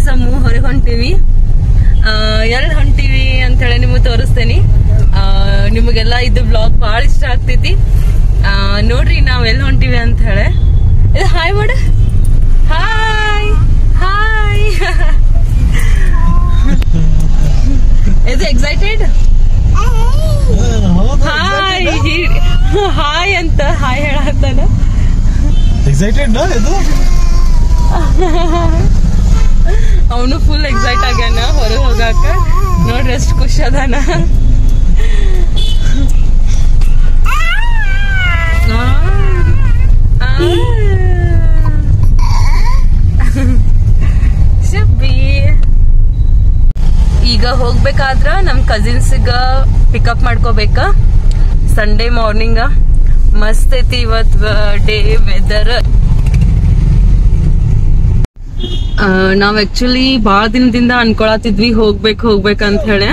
ಸಮೂ ಹೊರಗೆ ಹೊಂಟಿವಿ. ಎಲ್ಲಿ ಹೊಂಟಿವಿ ಅಂತ ಹೇಳಿ ನಿಮಗೆ ತೋರಿಸ್ತೇನಿ. ನಿಮಗೆಲ್ಲ ಇದು ಬ್ಲಾಗ್ ಬಹಳ ಇಷ್ಟ ಆಗ್ತೈತಿ. ನೋಡ್ರಿ ನಾವ್ ಎಲ್ಲಿ ಹೊಂಟಿವಿ ಅಂತ ಹೇಳಿ. ಇದು ಹಾಯ್ ಮಾಡ. Hi hi. ಇದು ಎಕ್ಸೈಟೆಡ್. ಹಾಯ್ ಹಾಯ್ ಅಂತ ಹಾಯ್ ಹೇಳತ್ತಾನ. ಎಕ್ಸೈಟೆಡ್ ಇದು ಅವನು ಫುಲ್ ಎಕ್ಸೈಟ್ ಆಗ್ಯಾನ ಹೊರಗೆ ಹೋಗಾಕ. ನೋಡ್ರಿ ಎಷ್ಟು ಖುಷಿ ಅದಾನ. ಈಗ ಹೋಗ್ಬೇಕಾದ್ರ ನಮ್ ಕಸಿನ್ಸ್ಗ ಪಿಕಪ್ ಮಾಡ್ಕೋಬೇಕ. ಸಂಡೇ ಮಾರ್ನಿಂಗ್ ಮಸ್ತ್ ಐತಿ ಇವತ್ ಡೇ ವೆದರ್. ನಾವ್ ಆಕ್ಚುಲಿ ಬಾಳ ದಿನದಿಂದ ಅನ್ಕೊಳತಿದ್ವಿ ಹೋಗ್ಬೇಕಂತ ಹೇಳಿ.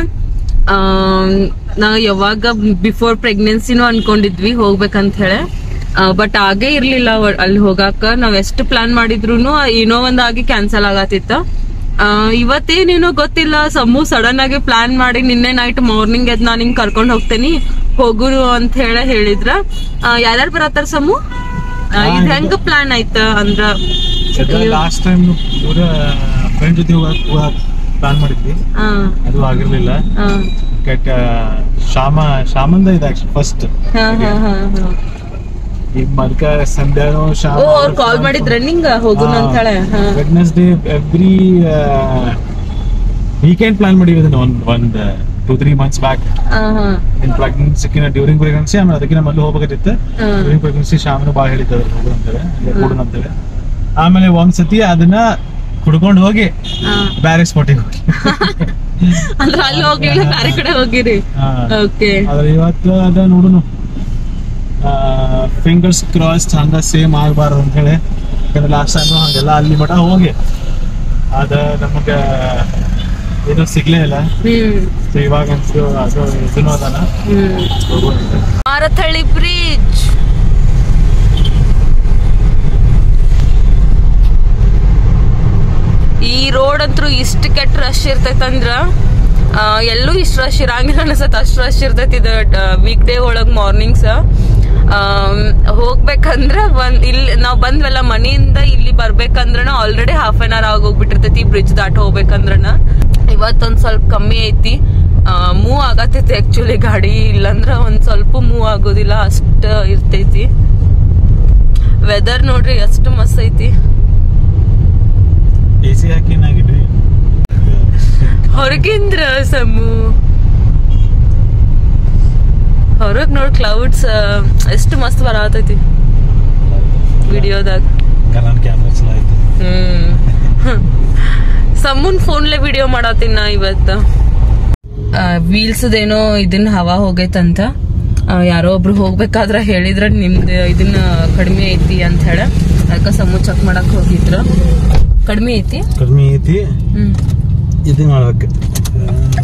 ನಾವ್ ಯಾವಾಗ ಬಿಫೋರ್ ಪ್ರೆಗ್ನೆನ್ಸಿನೂ ಅನ್ಕೊಂಡಿದ್ವಿ ಹೋಗ್ಬೇಕಂತ ಹೇಳಿ. ಬಟ್ ಆಗೇ ಇರ್ಲಿಲ್ಲ ಅಲ್ಲಿ ಹೋಗಾಕ. ನಾವ್ ಎಷ್ಟು ಪ್ಲಾನ್ ಮಾಡಿದ್ರು ಏನೋ ಒಂದಾಗಿ ಕ್ಯಾನ್ಸಲ್ ಆಗತ್ತಿತ್ತ. ಇವತ್ತೇನೇನೋ ಗೊತ್ತಿಲ್ಲ, ಸಮೂ ಸಡನ್ ಆಗಿ ಪ್ಲಾನ್ ಮಾಡಿ ನಿನ್ನೆ ನೈಟ್ ಮಾರ್ನಿಂಗ್ ಎದ್ ನಾನ್ ಹಿಂಗ್ ಕರ್ಕೊಂಡ್ ಹೋಗ್ತೇನಿ ಹೋಗುರು ಅಂತ ಹೇಳಿದ್ರ. ಯಾರ್ಯಾರು ಬರತ್ತಾರ ಸಮೂ? ಇದ್ ಹೆಂಗ ಪ್ಲಾನ್ ಆಯ್ತ ಅಂದ್ರ ಲಾಸ್ಟ್ ಟೈಮ್ ಪೂರ ಫ್ರೆಂಡ್ ಜೊತೆ ಪ್ಲಾನ್ ಮಾಡಿದ್ವಿ, ಅದು ಆಗಿರ್ಲಿಲ್ಲ. ಶಾಮಂದ ಇದೆ ಫಸ್ಟ್. ಈಗ ಮಲ್ಕ ಸಂಧ್ಯಾನು ಕಾಲ್ ಮಾಡಿದ್ರ ನಿಂಗ ಹೋಗುಣ ಅಂತ ಹೇಳಿ. ವೆಡ್ನೆಸ್ಡೇ ಎವ್ರಿ ವೀಕೆಂಡ್ ಪ್ಲಾನ್ ಮಾಡಿವಿ ಒಂದ್ 2-3 months ಬ್ಯಾಕ್. ಇನ್ ಪ್ರೆಗ್ನೆನ್ಸಿಕಿನ ಡ್ಯೂರಿಂಗ್ ಪ್ರೆಗ್ನೆನ್ಸಿ, ಆಮೇಲೆ ಅದಕ್ಕಿಂತ ಮೊದಲು ಹೋಗ್ಬೇಕಿತ್ತು. ಡ್ಯೂರಿಂಗ್ ಪ್ರೆಗ್ನೆನ್ಸಿ ಶಾಮನು ಬಾಳ ಹೇಳಿದ್ರು ಹೋಗುದಂತೇಳಿ, ಕೂಡನಂತೇಳಿ. ಆಮೇಲೆ ಒಂದ್ಸತಿ ಅದನ್ನ ಕುಡ್ಕೊಂಡು ಹೋಗಿ ಬ್ಯಾರೆ ಸ್ಪಾಟಿಗೆ ಹೋಗಿ ಅಂದ್ರೆ ಅಲ್ಲಿ ಹೋಗ್ಲಿಲ್ಲ, ಬ್ಯಾರೆ ಕಡೆ ಹೋಗಿರಿ. ಆದ್ರೆ ಇವತ್ತು ಅದ ನೋಡುನು, ಫಿಂಗರ್ಸ್ ಕ್ರಾಸ್ಡ್ ಹಂಗ ಸೇಮ್ ಆಗ್ಬಾರ್ದು ಅಂತ ಹೇಳಿ. ಯಾಕಂದ್ರೆ ಲಾಸ್ಟ್ ಟೈಮ್ ಹಂಗೆಲ್ಲ ಅಲ್ಲಿ ಮಠ ಹೋಗಿ ಅದ ನಮಗ ಏನು ಸಿಗ್ಲೇ ಇಲ್ಲ. ಇವಾಗ ಅದು ಇದನ್ನು ಅದಾನ ಮಾರಥಳ್ಳಿ ಬ್ರಿಡ್ಜ್. ಈ ರೋಡ್ ಅಂತೂ ಇಷ್ಟ ಕೆಟ್ಟ ರಶ್ ಇರ್ತೈತಂದ್ರ ಎಲ್ಲೂ ಇಷ್ಟ ರಶ್ ಇರಂಗಿಲ್ಲ ಅನ್ಸತ್. ಅಷ್ಟು ರಶ್ ಇರ್ತೈತಿ ಇದು ವೀಕ್ ಡೇ ಒಳಗ್ ಮಾರ್ನಿಂಗ್ಸ್. ಹೋಗ್ಬೇಕಂದ್ರ ಇಲ್ಲಿ ನಾವ್ ಬಂದ್ವಲ್ಲ ಮನೆಯಿಂದ ಇಲ್ಲಿ ಬರ್ಬೇಕಂದ್ರನ ಆಲ್ರೆಡಿ ½ an hour ಆಗೋಗ್ಬಿಟ್ಟಿರ್ತೈತಿ ಬ್ರಿಡ್ಜ್ ದಾಟ ಹೋಗ್ಬೇಕಂದ್ರನ. ಇವತ್ತೊಂದ್ ಸ್ವಲ್ಪ ಕಮ್ಮಿ ಐತಿ, ಮೂವ್ ಆಗತೈತಿ ಆಕ್ಚುಲಿ ಗಾಡಿ. ಇಲ್ಲಂದ್ರ ಒಂದ್ ಸ್ವಲ್ಪ ಮೂವ್ ಆಗೋದಿಲ್ಲ, ಅಷ್ಟ ಇರ್ತೈತಿ. ವೆದರ್ ನೋಡ್ರಿ ಎಷ್ಟು ಮಸ್ತ್ ಐತಿ. ಎಸಿ ಹಾಕಿನಾಗಿಡ್ರಿ ಹೊರಗಿಂದ್ರ ಸಮೂ ಹೊರಗ್ ನೋಡ್ ಕ್ಲೌಡ್ಸ್ ಎಷ್ಟು ಮಸ್ತ್ ಬರತೈತಿ ವಿಡಿಯೋದಾಗ. ಸಮೂನ್ ಫೋನ್ಲೆ ವಿಡಿಯೋ ಮಾಡತ್ತೀನಿ ನಾ ಇವತ್ತ. ವೀಲ್ಸ್ ಏನೋ ಇದನ್ನ ಹವಾ ಹೋಗೈತಂತ ಯಾರೋ ಒಬ್ರು ಹೋಗ್ಬೇಕಾದ್ರ ಹೇಳಿದ್ರ ನಿಮ್ದು ಇದನ್ನ ಕಡಿಮೆ ಐತಿ ಅಂತ ಹೇಳ. ಅದಕ್ಕ ಸಮೂ ಚೆಕ್ ಮಾಡಕ್ ಹೋಗಿದ್ರ. ಕಡಿಮೆ ಐತಿ ಇದು ಮಾಡ್ಬೇಕು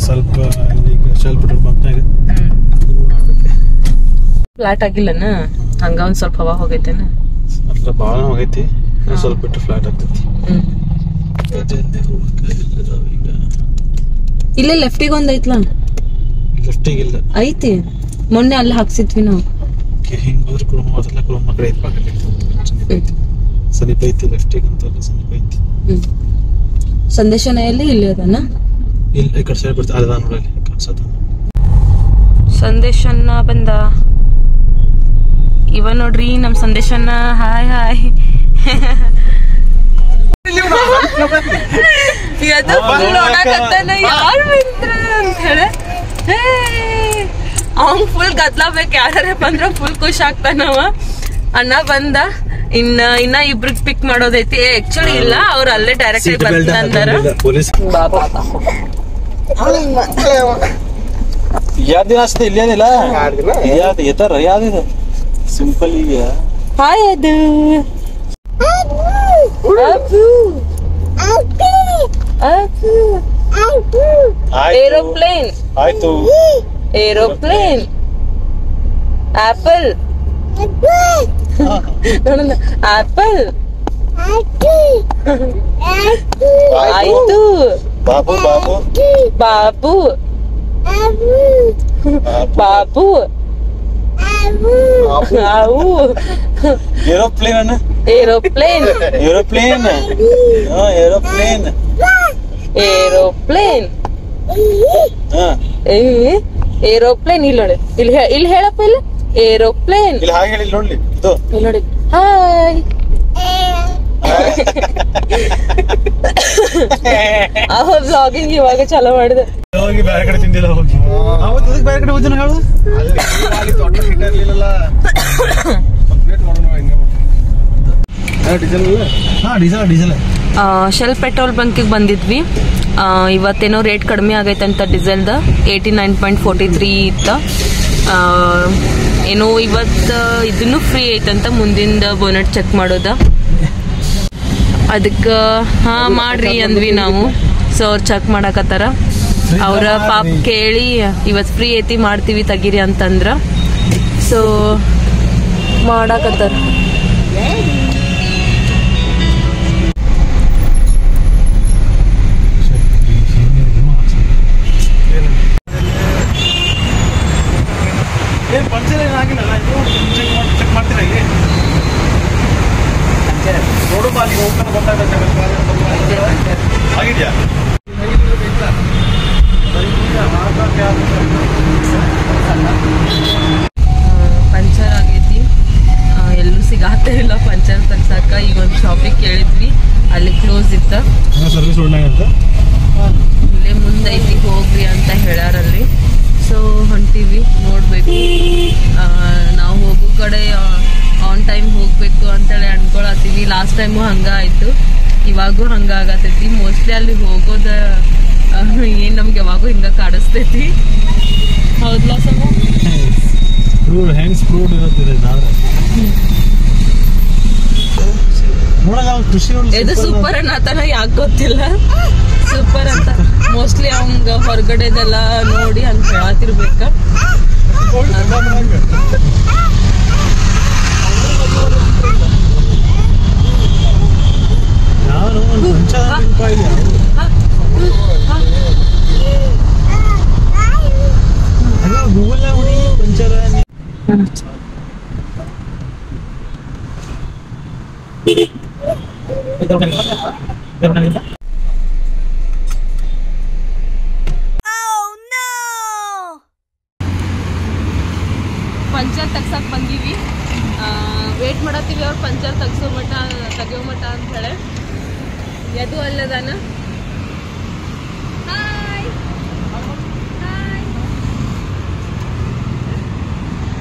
ಸ್ವಲ್ಪ. ಪೆಟ್ರೋಲ್ ಬಂಕ್ನಾಗ ಫ್ಲಾಟ್ ಆಗಿಲ್ಲನ, ಹಂಗ ಒಂದ್ ಸ್ವಲ್ಪ ಹವಾ ಹೋಗೈತೇನ. ಅಂದ್ರೆ ಬಾಳ ಹೋಗೈತಿ, ಸ್ವಲ್ಪ ಬಿಟ್ಟು ಫ್ಲಾಟ್ ಆಗ್ತೈತಿ. ಇಲ್ಲೇ ಲೆಫ್ಟಿಗೆ ಒಂದ್ ಐತ್ಲ. ಲೆಫ್ಟಿಗೆ ಇಲ್ಲ, ಐತಿ. ಮೊನ್ನೆ ಅಲ್ಲಿ ಹಾಕ್ಸಿದ್ವಿ ನಾವು. ಹಿಂಗೂರ್ ಕುಳುಮ ಅದೆಲ್ಲ ಕುಳುಮ ಕಡೆ ಐತಿ, ಪಕ್ಕಕ್ಕೆ ಸಮೀಪ ಐತಿ. ಲೆಫ್ಟಿಗೆ ಅಂತ ಸಮೀಪ ಐತಿ. ಸಂದೇಶನೆಯಲ್ಲಿ ಇಲ್ಲಿ ಅದನ್ನ ಇಲ್ಲ ಈ ಕಡೆ ಸೈಡ್ ಬರ್ತಾ ಅದ ನೋಡಲ್ಲಿ ಕಾಣಿಸತ. ಸಂದೇಶನ ಬಂದ ಇವ ನೋಡ್ರಿ ನಮ್ ಸಂದೇಶನ. Hi hi. ಯಾರು ಅಂತ ಹೇಳಿ ಅವ್ನ್ ಫುಲ್ ಗದ್ಲಾಬೇಕು. ಯಾರೇ ಬಂದ್ರ ಫುಲ್ ಖುಷಿ ಆಗ್ತಾನವ. ಅಣ್ಣ ಬಂದ, ಇನ್ನ ಇಬ್ರಿಗೆ ಪಿಕ್ ಮಾಡೋದೈತಿ. ಆಕ್ಚುಲಿ ಇಲ್ಲ, ಅವ್ರ ಅಲ್ಲೇ ಡೈರೆಕ್ಟ್ ಆಗಿ ಬರ್ತಾರ. ಯಾವ್ದು ದಿನ ಅಷ್ಟೇ ಇಲ್ಲೇನಿಲ್ಲ, ಯಾವ್ದು ಸಿಂಪಲ್ ಇದೆಯಾ. ಹಾಯ್ ಅದು ಏರೋಪ್ಲೇನ್. ಆಯ್ತು, ಏರೋಪ್ಲೇನ್. ಆಪಲ್ ನೋಡೋಣ. ಆಪಲ್ ಆಯ್ತು ಬಾಬು ಬಾಬು ಬಾಬು ಬಾಬು ಆವು ಏರೋಪ್ಲೇನ್ ಅಣ್ಣ aeroplane aeroplane aeroplane aeroplane aeroplane ಇಲ್ಲಿ ನೋಡಿ ಇಲ್ಲಿ ಹೇಳಪ್ಪ ಇಲ್ಲ ಏರೋಪ್ಲೇನ್ ಇಲ್ಲಿ ಹಾಗೆ ಹೇಳಿ ನೋಡ್ಲಿ ಇದು ಇಲ್ಲಿ ನೋಡಿ ಹಾಯ್ ಬ್ಲಾಗಿಂಗ್ ಇವಾಗ ಚಾಲೂ ಮಾಡಿದೆ ಹೋಗಿ ಬೇರೆ ಕಡೆ ತಿಂದಿಲ್ಲ ಹೋಗಿ ಅವತ್ತು ಅದಕ್ಕೆ ಬೇರೆ ಕಡೆ ಹೋಗ್ತಾನೆ ಹೇಳು ಅಲ್ಲಿ ದೊಡ್ಡ ಸೀಟ್ ಇರಲಿಲ್ಲ ಕಂಪ್ಲೀಟ್ ಮಾಡೋಣ ಹಿಂಗೆ ಡೀಸೆಲ್ ಡೀಸೆಲ್ ಶೆಲ್ ಪೆಟ್ರೋಲ್ ಬಂಕಿಗೆ ಬಂದಿದ್ವಿ ಇವತ್ತೇನೋ ರೇಟ್ ಕಡಿಮೆ ಆಗೈತಂತ ಡೀಸೆಲ್ದ 89.43 ಇತ್ತ ಏನೋ ಇವತ್ತು ಇದನ್ನು ಫ್ರೀ ಐತಂತ ಮುಂದಿಂದ ಬೋನಟ್ ಚೆಕ್ ಮಾಡೋದ ಅದಕ್ಕೆ ಹಾ ಮಾಡ್ರಿ ಅಂದ್ವಿ ನಾವು ಸೊ ಅವ್ರು ಚೆಕ್ ಮಾಡಕತ್ತಾರ ಅವ್ರ ಪಾಪ ಕೇಳಿ ಇವತ್ತು ಫ್ರೀ ಐತಿ ಮಾಡ್ತೀವಿ ತೆಗೀರಿ ಅಂತಂದ್ರ ಸೊ ಮಾಡಾಕತ್ತಾರ ಏನು ಪಂಚರ್ ಏನಾಗಿಲ್ಲ ಚೆಕ್ ಮಾಡ್ತೀರಾ ಇಲ್ಲಿ ನೋಡು ಅಲ್ಲಿ ಹೋಗ್ತಾನೆ ಗೊತ್ತಾಗುತ್ತೆ ಆಗಿದ್ಯಾ ಪಂಚರ್ ಆಗೈತಿ ಎಲ್ಲೂ ಸಿಗಾತೇ ಇಲ್ಲ ಪಂಚರ್ ತಗ್ಸಾಕ ಈಗ ಒಂದು ಶಾಪಿಗೆ ಕೇಳಿದ್ವಿ ಅಲ್ಲಿ ಕ್ಲೋಸ್ ಇತ್ತ ಸರ್ವಿಸ್ ಅಂತ ಇಲ್ಲೇ ಮುಂದೈತಿ ಹೋಗ್ರಿ ಅಂತ ಹೇಳ್ಯಾರಲ್ಲಿ ಸೊ ಹೊಂಟೀವಿ ನೋಡ್ಬೇಕು ನಾವು ಹೋಗೋ ಕಡೆ ಆನ್ ಟೈಮ್ ಹೋಗ್ಬೇಕು ಅಂತೇಳಿ ಅನ್ಕೊಳತ್ತೀವಿ ಲಾಸ್ಟ್ ಟೈಮು ಹಂಗ ಆಯ್ತು ಇವಾಗೂ ಹಂಗ ಆಗತೈತಿ ಮೋಸ್ಟ್ಲಿ ಅಲ್ಲಿ ಹೋಗೋದ ಏನ್ ನಮ್ಗೆ ಯಾವಾಗೂ ಹಿಂಗ ಕಾಡಿಸ್ತೈತಿ ಹೌದಲ್ಲ ಸಮ ಹ್ಯಾಂಡ್ಸ್ ಪ್ರೂವ್ಡ್ ಇರುತ್ತೆ ಇದು ಸೂಪರ್ ಅನ್ನತಾನ ಯಾಕೆ ಗೊತ್ತಿಲ್ಲ ಸೂಪರ್ ಅಂತ ಮೋಸ್ಟ್ಲಿ ಅವಂಗ ಹೊರಗಡೆದೆಲ್ಲ ನೋಡಿ ಹಂಗ ಹೇಳತಿರ್ಬೇಕ ಪಂಚರ್ ತಗ್ಸಕ್ ಬಂದೀವಿ ವೇಟ್ ಮಾಡತ್ತೀವಿ ಅವ್ರು ಪಂಚರ್ ತೆಗಿಯೋ ಮಟ ಅಂತ ಹೇಳಿ ಎದು ಅಲ್ಲದಾನ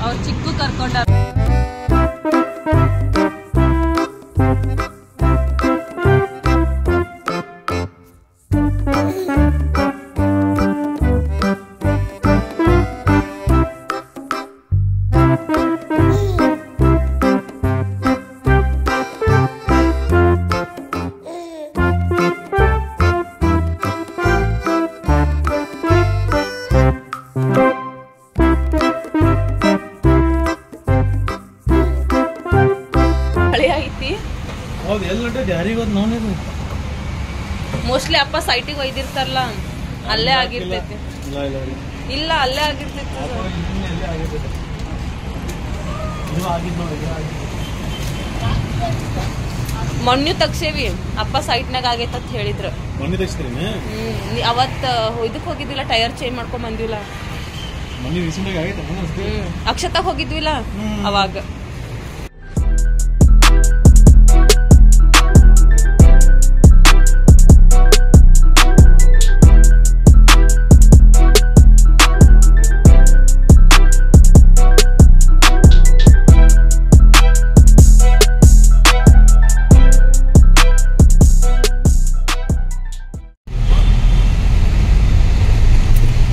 ಅವ್ರು ಚಿಕ್ಕು ಕರ್ಕೊಂಡಾರ ಮೋಸ್ಟ್ಲಿ ಅಪ್ಪ ಸೈಟಿಗೆ ಒಯ್ದಿರ್ತಾರಲ್ಲ ಅಲ್ಲೇ ಆಗಿರ್ತೈತಿ ಇಲ್ಲ ಅಲ್ಲೇ ಆಗಿರ್ತೈತಿ ಮೊನ್ನೆ ತಗ್ಸೇವಿ ಅಪ್ಪ ಸೈಟ್ನಾಗ ಆಗೈತ ಅಂತ ಹೇಳಿದ್ರು ಅವತ್ ಇದಕ್ ಹೋಗಿದ್ವಿಲ್ಲ ಟೈರ್ ಚೇಂಜ್ ಮಾಡ್ಕೊಂಡ್ ಬಂದಿಲ್ಲ ಅಕ್ಷತಾಗ ಹೋಗಿದ್ವಿಲ್ಲ ಅವಾಗ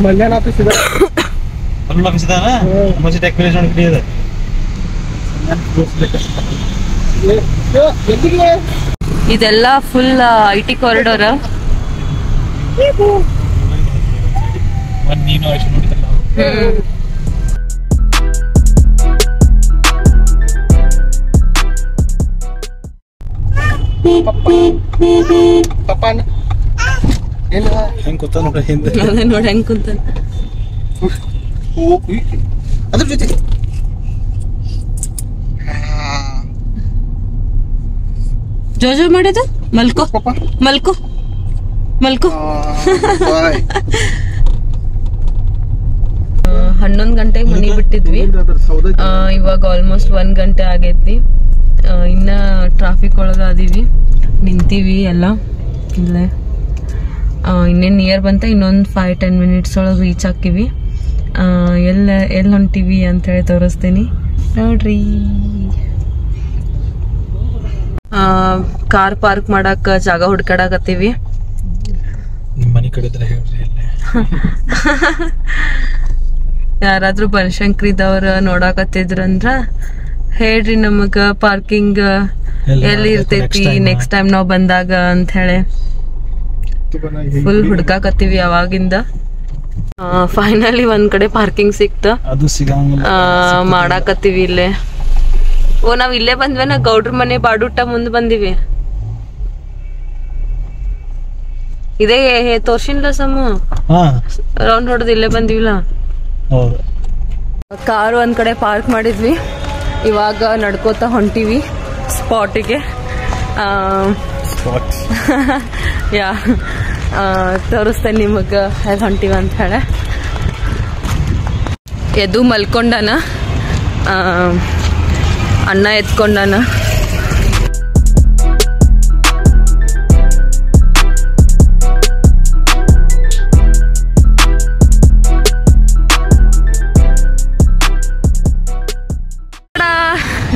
ಮಲ್ಯಾಣ ಆಫೀಸ್ ಇದೆ ಆಫೀಸ್ ಇದಾನ ಮುಂಚೆ ಟೆಕ್ನಿಷಿಯನ್ ಇದೆ ಇದೆಲ್ಲ ಫುಲ್ ಐಟಿ ಕಾರಿಡಾರ್ ನೀನು ಅಷ್ಟು ನೋಡಿದಲ್ಲ ಹೆಂಗ್ ಕೂತ ನೋಡ್ರಿ ಹಿಂದೆ ಅದೇ ನೋಡಿ ಹೆಂಗ್ ಕುಂತ ಅದ್ರ ಜೊತೆ ಜೋಜೋ ಮಾಡಿದ ಮಲ್ಕೋ ಮಲ್ಕೋ ಮಲ್ಕೋ 11 ಗಂಟೆಗೆ ಮನಿ ಬಿಟ್ಟಿದ್ವಿ ಇವಾಗ ಆಲ್ಮೋಸ್ಟ್ 1 ಗಂಟೆ ಆಗೈತಿ ಇನ್ನ ಟ್ರಾಫಿಕ್ ಒಳಗ ಅದೀವಿ ನಿಂತೀವಿ ಎಲ್ಲ ಇಲ್ಲೇ ಇನ್ನೇನ್ ನಿಯರ್ ಬಂತ ಇನ್ನೊಂದು 5-10 ಮಿನಿಟ್ಸ್ ಒಳಗೆ ರೀಚ್ ಆಕಿವಿ ಎಲ್ಲಿ ಹೊಂಟಿವಿ ಅಂತ ಹೇಳಿ ತೋರಿಸ್ತೀನಿ ನೋಡ್ರಿ ಕಾರ್ ಪಾರ್ಕ್ ಮಾಡಕ್ ಜಾಗ ಹುಡ್ಕಾಡಕತ್ತೀವಿ ನಿಮ್ಮ ಮನೆ ಕಡೆ ಇದ್ರೆ ಹೇಳ್ರಿ ಯಾರಾದ್ರೂ ಬನಶಂಕರಿದವ್ರ ನೋಡಾಕತ್ತಿದ್ರಂದ್ರ ಹೇಳ್ರಿ ನಮಗ ಪಾರ್ಕಿಂಗ್ ಎಲ್ಲಿ ಇರ್ತೈತಿ ನೆಕ್ಸ್ಟ್ ಟೈಮ್ ನಾವ್ ಬಂದಾಗ ಅಂತ ಹೇಳಿ ಫುಲ್ ಹುಡ್ಕಾಕತ್ತೀವಿ ಅವಾಗಿಂದ ಫೈನಲಿ ಒಂದ್ ಕಡೆ ಪಾರ್ಕಿಂಗ್ ಸಿಕ್ತ ಅದು ಸಿಗಂಗಿಲ್ಲ ಮಾಡಾಕತ್ತೀವಿ ಇಲ್ಲೇ ಓ ನಾವ್ ಇಲ್ಲೇ ಬಂದ್ವೇನ ಗೌಡ್ರ ಮನೆ ಬಾಡೂಟ ಮುಂದ್ ಬಂದಿವಿ ಇದೇ ತೋರ್ಸಿನ್ಲ ಸಮ ರೌಂಡ್ ಹೊಡೆದ್ ಇಲ್ಲೇ ಬಂದಿವಿಲ್ಲ ಕಾರ್ ಒಂದ್ ಕಡೆ ಪಾರ್ಕ್ ಮಾಡಿದ್ವಿ ಇವಾಗ ನಡ್ಕೋತ ಹೊಂಟಿವಿ ಸ್ಪಾಟಿಗೆ ಯಾ ತೋರಿಸ್ತೇನೆ ನಿಮಗ ಎಲ್ಲಿ ಹೊಂಟಿವಿ ಅಂತ ಹೇಳಿ ಎದ್ದು ಮಲ್ಕೊಂಡಾನ ಅಣ್ಣ ಎತ್ಕೊಂಡಾನ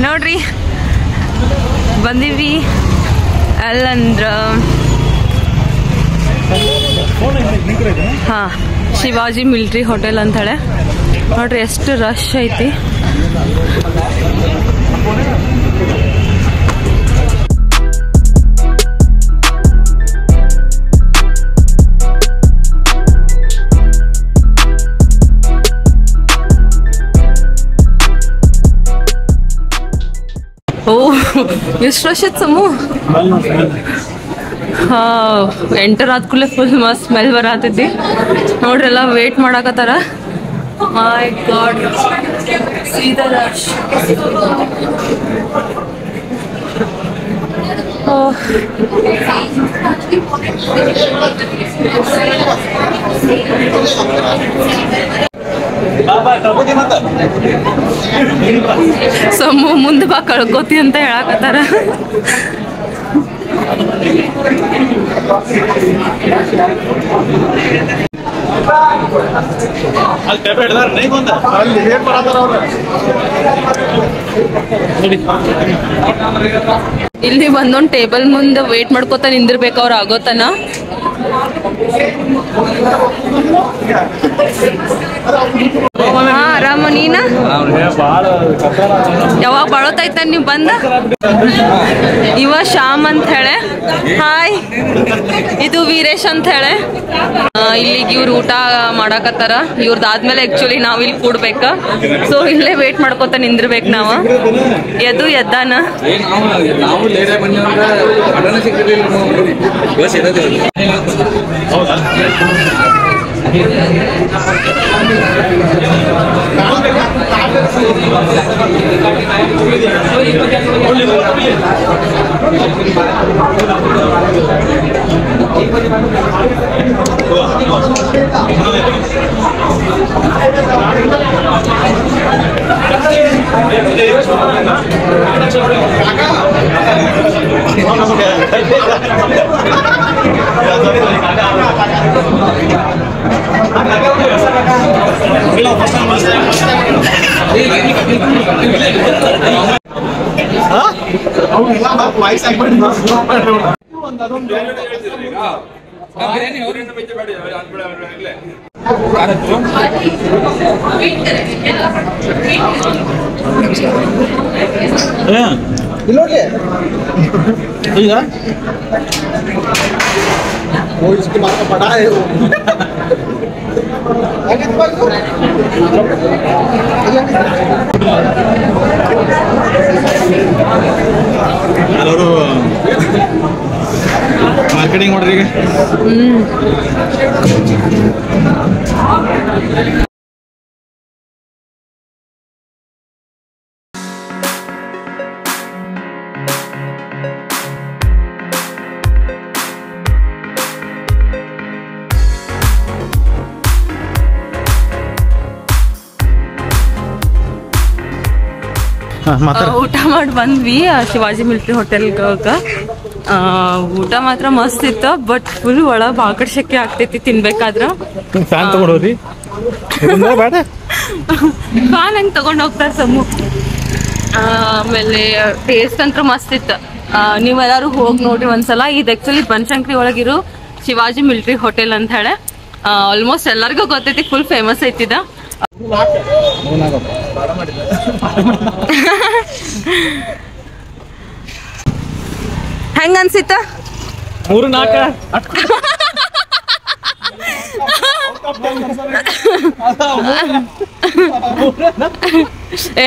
ನೋಡ್ರಿ ಬಂದಿವಿ ಅಲ್ಲಂದ್ರ ಹಾ ಶಿವಾಜಿ ಮಿಲಿಟರಿ ಹೋಟೆಲ್ ಅಂತ ಹೇಳಿ ನೋಡ್ರಿ ಎಷ್ಟು ರಶ್ ಐತಿ ಓ ಎಷ್ಟು ರಶ್ ಐತ್ ಸಮೂ ಹಾ ಎಂಟರ್ ಆದ್ಕೂಲೆ ಫುಲ್ ಮಸ್ತ್ ಸ್ಮೆಲ್ ಬರತೈತಿ ನೋಡ್ರಿ ಎಲ್ಲ ವೇಟ್ ಮಾಡಾಕತ್ತಾರ ಮೈ ಗಾಡ್ see the rush ಸಮೂ ಮುಂದೆ ಬಾ ಕಳ್ಕೋತಿ ಅಂತ ಹೇಳಾಕತ್ತಾರ ಇಲ್ಲಿ ಒಂದೊಂದ್ ಟೇಬಲ್ ಮುಂದೆ ವೇಟ್ ಮಾಡ್ಕೋತ ನಿಂದಿರ್ಬೇಕು ಅವ್ರ ಆಗೋತನ ಆರಾಮ ನೀನ ಯಾವಾಗ ಬಾಳೋತೈತ ನೀವ್ ಬಂದ ಇವ ಶ್ಯಾಮ್ ಅಂತ ಹೇಳಿ ಹಾಯ್ ಇದು ವೀರೇಶ್ ಅಂತ ಹೇಳಿ ಇಲ್ಲಿಗೆ ಇವ್ರು ಊಟ ಮಾಡಾಕತ್ತಾರ ಇವ್ರದಾದ್ಮೇಲೆ ಆಕ್ಚುಲಿ ನಾವ್ ಇಲ್ಲಿ ಕೂಡ್ಬೇಕ ಸೊ ಇಲ್ಲೇ ವೇಟ್ ಮಾಡ್ಕೋತ ನಿಂದಿರ್ಬೇಕು ನಾವ ಎದ್ದಾನ ಈಗ वो इसके बाद बड़ा है वो ಎಲ್ಲರೂ ಮಾರ್ಕೆಟಿಂಗ್ ಮಾಡ್ರಿ ಈಗ. ಊಟ ಮಾಡಿ ಬಂದ್ವಿ ಶಿವಾಜಿ ಮಿಲಿಟರಿ ಹೋಟೆಲ್ಗೆ. ಊಟ ಮಾತ್ರ ಮಸ್ತ್ ಇತ್ತು, ಬಟ್ ಫುಲ್ ಒಳ ಬಾಕಡ್ ಶೆಕೆ ಆಗ್ತೈತಿ ತಿನ್ಬೇಕಾದ್ರ. ಫ್ಯಾನ್ ತಗೊಂಡೋರಿ ಫ್ಯಾನ್ ಹಂಗೆ ತಗೊಂಡ್ ಹೋಗ್ತಾರ ಸಮ್ಮು. ಆಮೇಲೆ ಟೇಸ್ಟ್ ಅಂತೂ ಮಸ್ತ್ ಇತ್ತು. ನೀವೆಲ್ಲರೂ ಹೋಗಿ ನೋಡಿ ಒಂದ್ಸಲ. ಇದು ಆಕ್ಚುಲಿ ಬನಶಂಕರಿ ಒಳಗಿರೋ ಶಿವಾಜಿ ಮಿಲಿಟರಿ ಹೋಟೆಲ್ ಅಂತ ಹೇಳಿ ಆಲ್ಮೋಸ್ಟ್ ಎಲ್ಲರಿಗೂ ಗೊತ್ತೈತಿ, ಫುಲ್ ಫೇಮಸ್ ಐತಿದ. ಹೆಂಗ ಅನ್ಸಿತ್ತ? 3-4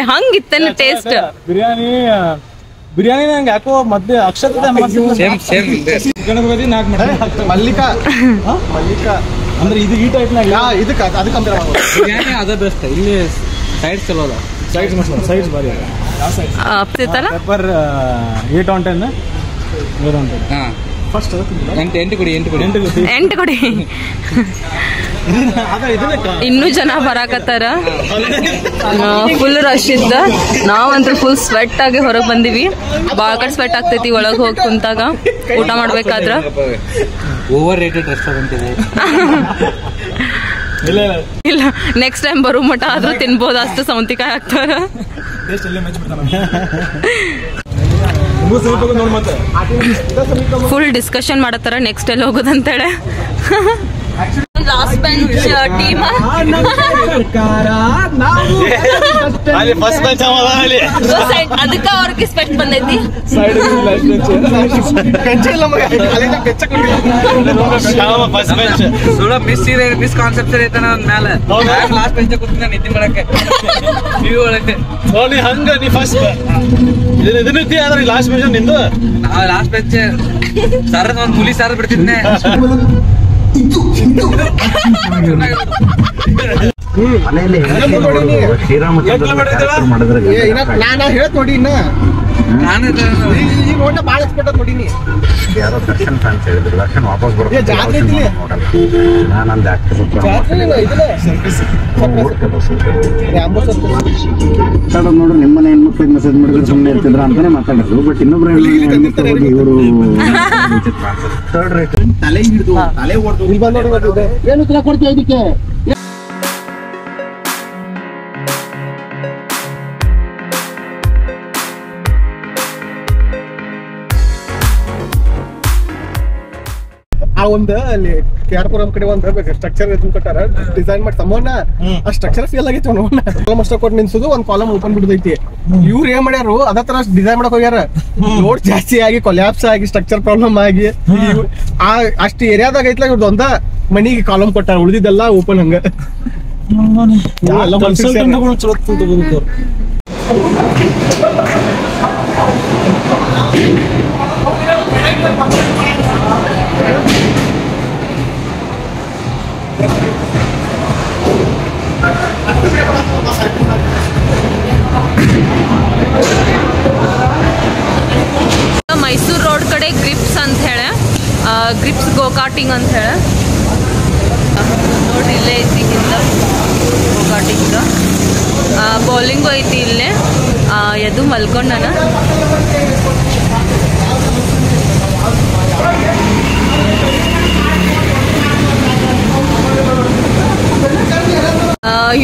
ಹಂಗಿತ್ತೇನು ಟೇಸ್ಟ್? ಬಿರಿಯಾನಿ ನಂಗೆ ಯಾಕೋ ಮಧ್ಯೆ ಅಕ್ಷತೆ ಮಲ್ಲಿಕಾ ಅಂದ್ರೆ ಇದು ಈ ಟೈಪ್ನಾಗ ಇದಕ್ಕೆ ಅದಕ್ಕೆ ಬಿರಿಯಾನಿ ಅದ ಬೆಸ್ಟ್. ಇಲ್ಲಿ ಸೈಡ್ಸ್ ಚಲೋ ಅದ. ಸೈಡ್ಸ್ ಬಾರಿ ಅದ. ಪೆಪ್ಪರ್ 8 on 10 ಫಸ್ಟ್ 8 ಕೊಡಿ. ಇನ್ನೂ ಜನ ಬರಾಕತ್ತಾರ. ಫುಲ್ ರಶ್ ಇದ್ದ. ನಾವಂತೂ ಫುಲ್ ಸ್ವೆಟ್ ಆಗಿ ಹೊರಗೆ ಬಂದಿವಿ. ಬಾಳ ಕಡೆ ಸ್ವೆಟ್ ಆಗ್ತೈತಿ ಒಳಗೆ ಹೋಗಿ ಕುಂತಾಗ ಊಟ ಮಾಡ್ಬೇಕಾದ್ರ. ಓವರ್ ರೇಟೆಡ್ ರೆಸ್ಟೋರೆಂಟ್ ಇದೆ. ಇಲ್ಲ, ನೆಕ್ಸ್ಟ್ ಟೈಮ್ ಬರೋ ಮಟ ಆದ್ರೂ ತಿನ್ಬೋದು. ಅಷ್ಟು ಸೌಂತಿಕಾಯಿ ಹಾಕ್ತಾರ. ಫುಲ್ ಡಿಸ್ಕಷನ್ ಮಾಡತ್ತಾರ ನೆಕ್ಸ್ಟ್ ಎಲ್ಲಿ ಹೋಗೋದಂತೇಳಿ. ಲಾಸ್ಟ್ ಬೆಂಚ್ ಟೀಮ್ ಅದಕ್ಕೆ ಅವ್ರಿಗೆ ಸ್ಪೆಕ್ಟ್ ಬಂದೈತಿ. ಮಿಸ್ಕಾನ್ಸೆಪ್ಷನ್ ಐತೆ ಮ್ಯಾಲ. ಲಾಸ್ಟ್ ಬೆಂಚ್ ಕೂತ್ಕೊಂಡು ನಿದ್ದೆ ಮಾಡಕ್ಕೆ ಹಂಗ ನೀ ಫಸ್ಟ್ ಇದನ್ನಿದ್ದಿ ಆದ್ರೆ ಲಾಸ್ಟ್ ಬೆಂಚ್ ನಿಂದು. ಲಾಸ್ಟ್ ಬೆಂಚ್ ಸರ್ ಒಂದ್ ಮುಲಿ ಸರ್ ಬಿಡ್ತಿದ್ನೆ. ಮನೆಯಲ್ಲಿ ಶ್ರೀರಾಮಚಂದ್ರ ನಾನು ಹೇಳ್ತ ನೋಡಿ. ಇನ್ನ ನೋಡ ಬಾಳ ಎಕ್ಸ್ಪೆಕ್ಟ್ ನೋಡಿನಿ. ಯಾರೋ ದರ್ಶನ್ ಫ್ಯಾನ್ಸ್ ಹೇಳಿದ್ರು ದರ್ಶನ್ ವಾಪಸ್ ಬರ್ತಾರೆ ನೋಡ್ರಿ ನಿಮ್ಮನೆ ಹೆಣ್ಮಕ್ಳಿಗೆ ಮೆಸೇಜ್ ಮಾಡಿದ್ರೆ ಸುಮ್ಮನೆ ಇರ್ತಿದ್ರ ಅಂತಾನೆ ಮಾತಾಡಿದ್ರು. ಬಟ್ ಇನ್ನೊಬ್ರು ಇವರು ಥರ್ಡ್ ರೇಟ್ ತಲೆ ಹಿಡಿದು ತಲೆ ಹೊಡೆದು ಏನು ತರ ಕೊಡ್ತೀಯ ಇದಕ್ಕೆ? ಒಂದು ಅಲ್ಲಿ KR-ಪುರಂ ಕಡೆ ಒಂದು ಸ್ಟ್ರಕ್ಚರ್ ಕೊಟ್ಟಾರ ಡಿಸೈನ್ ಮಾಡಿ ಸಮೋನ. ಆ ಸ್ಟ್ರಕ್ಚರ್ ಫೇಲ್ ಆಗೈತಿ. ಕಾಲಮ್ ಅಷ್ಟ ಕೊಟ್ಟು ನಿನ್ಸುದು ಒಂದ್ ಕಾಲಮ್ ಓಪನ್ ಬಿಡ್ದೈತಿ. ಇವ್ರು ಏನ್ ಮಾಡ್ಯಾರು ಅದ ತರ ಡಿಸೈನ್ ಮಾಡಕ್ ಹೋಗ್ಯಾರ. ಲೋಡ್ ಜಾಸ್ತಿ ಆಗಿ ಕೊಲ್ಯಾಪ್ಸ್ ಆಗಿ ಸ್ಟ್ರಕ್ಚರ್ ಪ್ರಾಬ್ಲಮ್ ಆಗಿ ಅಷ್ಟು ಏರಿಯಾದಾಗ ಐತ್ಲ ಇವ್ರದ್ದು ಒಂದ ಮನಿಗೆ ಕಾಲಮ್ ಕೊಟ್ಟಾರ. ಉಳಿದಿದ್ದೆಲ್ಲ ಓಪನ್ ಹಂಗ. ಮೈಸೂರು ರೋಡ್ ಕಡೆ ಗ್ರಿಪ್ಸ್ ಅಂತ ಹೇಳಿ, ಗ್ರಿಪ್ಸ್ ಗೋಕಾಟಿಂಗ್ ಅಂತ ಹೇಳಿ ನೋಡಿ. ಇಲ್ಲೇ ಐತಿ ಹಿಂದೆ ಗೋಕಾಟಿಂಗ್. ಬೌಲಿಂಗು ಐತಿ ಇಲ್ಲೇ. ಎದು ಮಲ್ಕೊಂಡನ.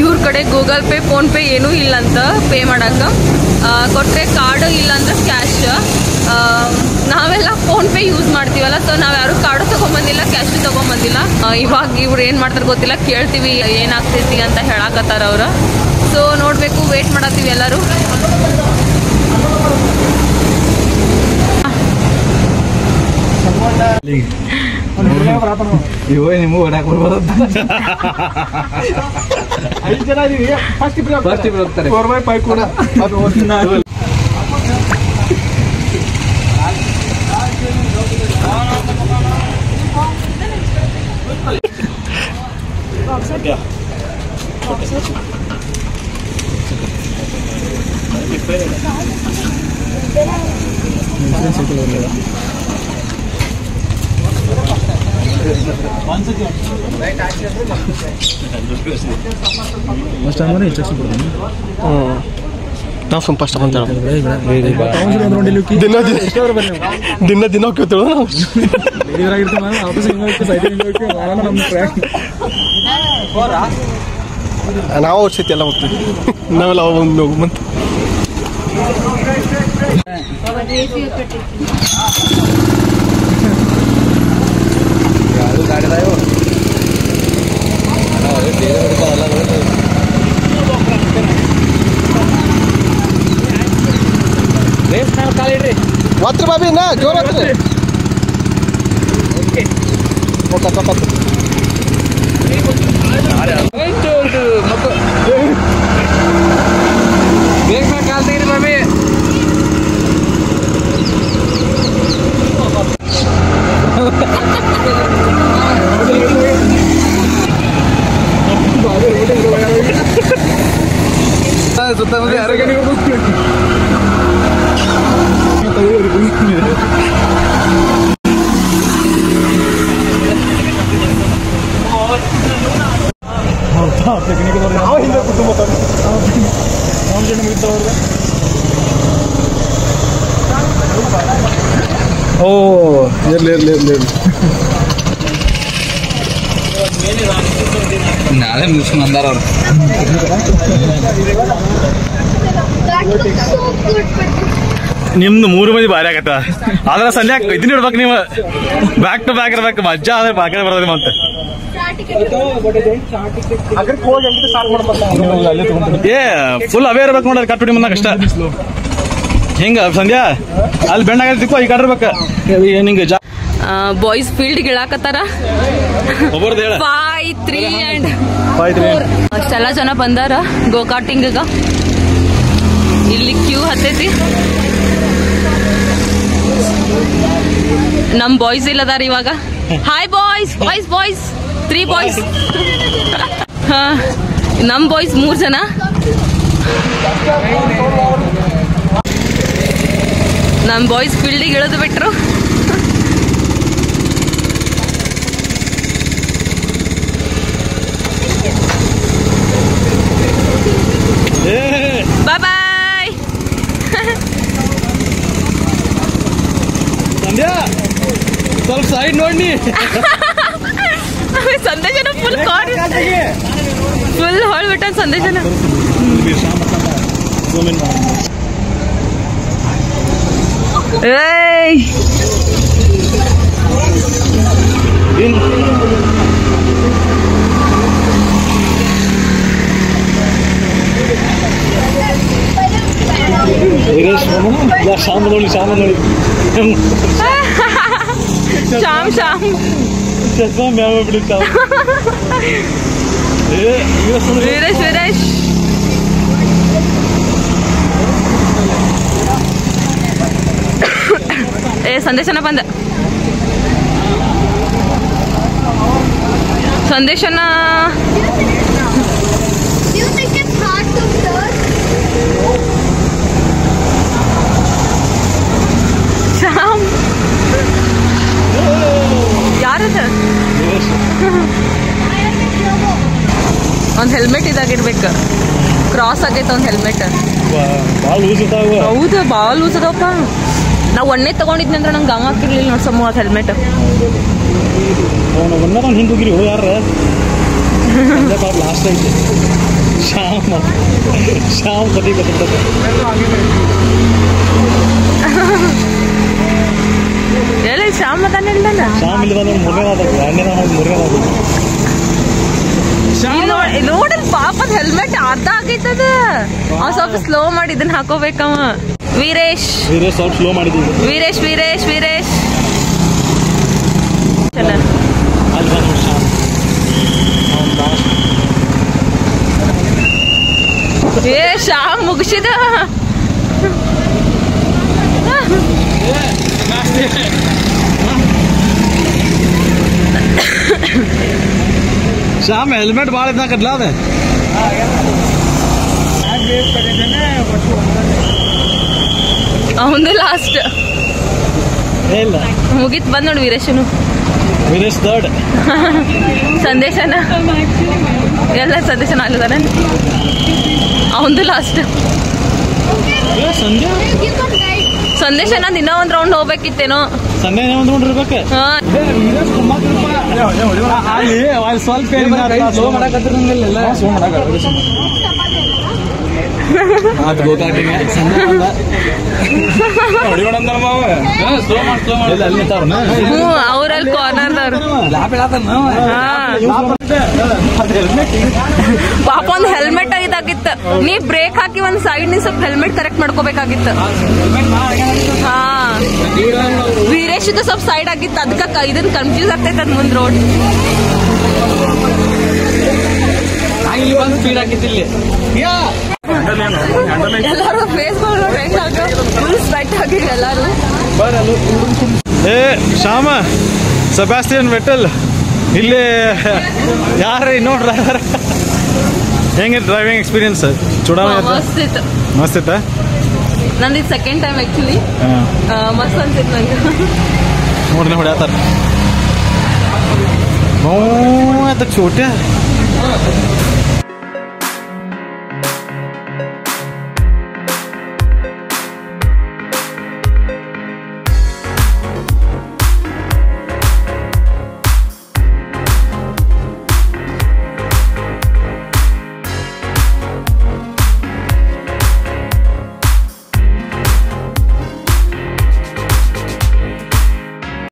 ಇವ್ರ ಕಡೆ ಗೂಗಲ್ ಪೇ ಫೋನ್ ಪೇ ಏನೂ ಇಲ್ಲ ಅಂತ ಪೇ ಮಾಡಕ್ಕೆ. ಕೊಟ್ಟರೆ ಕಾರ್ಡ್ ಇಲ್ಲ ಅಂದ್ರೆ ಕ್ಯಾಶ್. ನಾವೆಲ್ಲ ಫೋನ್ ಪೇ ಯೂಸ್ ಮಾಡ್ತೀವಲ್ಲ, ಸೊ ನಾವು ಯಾರು ಕಾರ್ಡು ತೊಗೊಂಬಂದಿಲ್ಲ, ಕ್ಯಾಶು ತೊಗೊಂಬಂದಿಲ್ಲ. ಇವಾಗ ಇವ್ರು ಏನು ಮಾಡ್ತಾರೆ ಗೊತ್ತಿಲ್ಲ. ಕೇಳ್ತೀವಿ ಏನಾಗ್ತೈತಿ ಅಂತ ಹೇಳಕತ್ತಾರ ಅವ್ರು. ಸೊ ನೋಡಬೇಕು, ವೇಟ್ ಮಾಡತ್ತೀವಿ ಎಲ್ಲರೂ. ಇವ ನಿಮ್ಗೆ ಓಡಾಕ್ ಬರ್ಬೋದು 5 ಜನ ಇದೀವಿ. ಫಸ್ಟ್ ಇಬ್ರು ಹೋಗ್ತಾರೆ 4x5 ಕೂಡ ಅದು ನಾವು ಫಸ್ಟ್ ದಿನ ಹೋಗ್ತೇವೆ ನಾವು ಔಷಧಿ ಎಲ್ಲ ಹೋಗ್ತೀವಿ ನಾವೆಲ್ಲ ಹೋಗಿ ಬಂತು ಒತ್ರಿ ಬಾಬಿ ನಾ ಜೋರ್ ಹತ್ರಿ ಬೇಗ ಕಾಲ್ ತೆಗೀರಿ ಬಾಬಿ ಸುತ್ತಮುತ್ತ ಆರೋಗ್ಯ ಓ ಇರ್ಲಿ ನಾಳೆ ಮುಗಿಸ್ಕೊಂಡು ಅಂದಾರ ಅವ್ರು ನಿಮ್ದು 3 ಮಂದಿ ಭಾರಿ ಆಗತ್ತ ಆದ್ರ ಸಂಜೆ ಇದನ್ನ ಇಡ್ಬೇಕು ನೀವು ಬ್ಯಾಕ್ ಟು ಬ್ಯಾಕ್ ಇರ್ಬೇಕು ಮಜ್ಜಾ ಆದ್ರೆ ಬಾಕಿ ಬರೋದು ಮತ್ತೆ ಏ ಫುಲ್ ಅವೇ ಇರ್ಬೇಕು ನೋಡ್ರಿ ಕಟ್ಟುಡಿ ಮುಂದಾಗ ಅಷ್ಟ ಹಿಂಗ ಸಂಧ್ಯಾ ಅಲ್ಲಿ ಬೆಂಡ್ ಆಗತ್ತಿಕ್ಕೋ ಈ ಕಡೆ ಇರ್ಬೇಕ ನಿಂಗೆ ಬಾಯ್ಸ್ ಫೀಲ್ಡ್ ಗಿಳಾಕತ್ತಾರ 5, 3 and 4 ಅಷ್ಟೆಲ್ಲ ಜನ ಬಂದಾರ ಗೋಕಾಟಿಂಗ್ ಇಲ್ಲಿ ಕ್ಯೂ ಹತ್ತೈತಿ ನಮ್ ಬಾಯ್ಸ್ ಇಲ್ಲದಾರ ಇವಾಗ ಹಾಯ್ ಬಾಯ್ಸ್ 3 ಬಾಯ್ಸ್ ನಮ್ ಬಾಯ್ಸ್ 3 ಜನ ನಮ್ ಬಾಯ್ಸ್ ಫೀಲ್ಡಿಗೆ ಇಳಿದು ಬಿಟ್ರು ಬಾಯ್ ಸಂಧ್ಯಾ ಸ್ವಲ್ಪ ಸೈಡ್ ನೋಡಿ ಸಂದೇಶನ ಫುಲ್ ಹೊಳ್ಬಿಟ್ಟ ಸಂದೇಶನ ಏಯ್ ಶಾಮ್ ನೋಡಿ ಶ್ಯಾಮ್ ಚಸ್ಮಾ ಮ್ಯಾವ ಬಿಡುತ್ತ ವೀರೇಶ್ ಏ ಸಂದೇಶನ ಬಂದ ಸಂದೇಶನ ಶ್ಯಾಮ್ ಯಾರದ ಒಂದ್ ಹೆಲ್ಮೆಟ್ ಇದಾಗಿರ್ಬೇಕು ಕ್ರಾಸ್ ಆಗೈತೆ ಒಂದ್ ಹೆಲ್ಮೆಟ್ ಹೌದು ಭಾಳ ಲೂಸ್ ಅದಪ್ಪ ನಾವು ಒಣ್ಣೆ ತಗೊಂಡಿದ್ನಿ ಅಂದ್ರೆ ನಂಗೆ ಗಮ ಹಾಕಿರ್ಲಿಲ್ಲ ನೋಡ್ಸಮ್ಮ ಅದು ಹೆಲ್ಮೆಟ್ ಹಿಂಗೆ ಹೋಗಿರಿ ಯಾರ ಲಾಸ್ಟ್ ಐತಿ ಶ್ಯಾಮ್ ಕತಿ ಎಲ್ಲ ಶ್ಯಾಮ್ ಅದಾನಿಲ್ಲ ಶ್ಯಾಮ್ ಇಲ್ಲ ನೋಡ್ರಿ ಪಾಪದ ಹೆಲ್ಮೆಟ್ ಅರ್ಧ ಆಗೈತದ ಅವ್ ಸ್ವಲ್ಪ ಸ್ಲೋ ಮಾಡಿ ಇದನ್ನ ಹಾಕೋಬೇಕವ ವೀರೇಶ್ ಸ್ವಲ್ಪ ಸ್ಲೋ ಮಾಡಿದ್ದೀವಿ ವೀರೇಶ್ ಏ ಶ್ಯಾಮ್ ಮುಗಿಸಿದ ಶ್ಯಾಮ್ ಹೆಲ್ಮೆಟ್ ಭಾಳ ಇದ್ನಾಕಡ್ಲ ಅದ ಅವಂದು ಲಾಸ್ಟ್ ಇಲ್ಲ ಮುಗಿತ್ ಬಂದ್ ನೋಡಿ ವೀರೇಶನು ವೀರೇಶ್ ಥರ್ಡ್ ಸಂದೇಶನ ಎಲ್ಲ ಸಂದೇಶನ ಅಲ್ಲದಾನೆ ಅವಂದು ಲಾಸ್ಟ್ ಸಂಜೆ ಸಂದೇಶನ ದಿನ ಒಂದ್ ರೌಂಡ್ ಹೋಗ್ಬೇಕಿತ್ತೇನೋ ಸಂಡೇ ಒಂದು ನೋಡಿರ್ಬೇಕು ಹಾ ಅಲ್ಲಿ ಸ್ವಲ್ಪ ಅವ್ರಲ್ಲಿ ಕಾರ್ನರ್ದವ್ರು ಪಾಪ ಒಂದ್ ಹೆಲ್ಮೆಟ್ ಆಗಿದ್ದಾಗಿತ್ತು ನೀ ಬ್ರೇಕ್ ಹಾಕಿ ಒಂದ್ ಸೈಡ್ ನೀ ಸ್ವಲ್ಪ ಹೆಲ್ಮೆಟ್ ಕರೆಕ್ಟ್ ಮಾಡ್ಕೋಬೇಕಾಗಿತ್ತು ಹಾ ವೀರೇಶ್ ಇದು ಸ್ವಲ್ಪ ಸೈಡ್ ಆಗಿತ್ತು ಅದಕ್ಕ ಇದನ್ನ ಕನ್ಫ್ಯೂಸ್ ಆಗ್ತೈತೆ ಅದ್ ಮುಂದ್ ರೋಡ್ ಸ್ಪೀಡ್ ಹಾಕಿದ್ದಿಲ್ಲ ಎಲ್ಲಾರು ಫೇಸ್ ಫುಲ್ ಸ್ವೆಟ್ ಆಗಿ ಎಲ್ಲಾರು ಏ ಶ್ಯಾಮ ಸೆಬಾಸ್ಟಿಯನ್ ವೆಟಲ್ ಇಲ್ಲಿ ಯಾರ ಇನ್ನೊಂದು ಡ್ರೈವರ್ ಹೆಂಗೆ ಡ್ರೈವಿಂಗ್ ಎಕ್ಸ್ಪೀರಿಯನ್ಸ್ ಚೂಡಾವಣೆ ಮಸ್ತ್ ಇತ್ತು ಮಸ್ತ್ ಇತ್ತ ನಂದು ಇದು ಸೆಕೆಂಡ್ ಟೈಮ್ ಆಕ್ಚುಲಿ ಮಸ್ತ್ ಅನ್ಸಿತ್ತು ನಂಗೆ ನೋಡ್ರಿ ಹೊಡ್ಯಾತಾರ छोट्या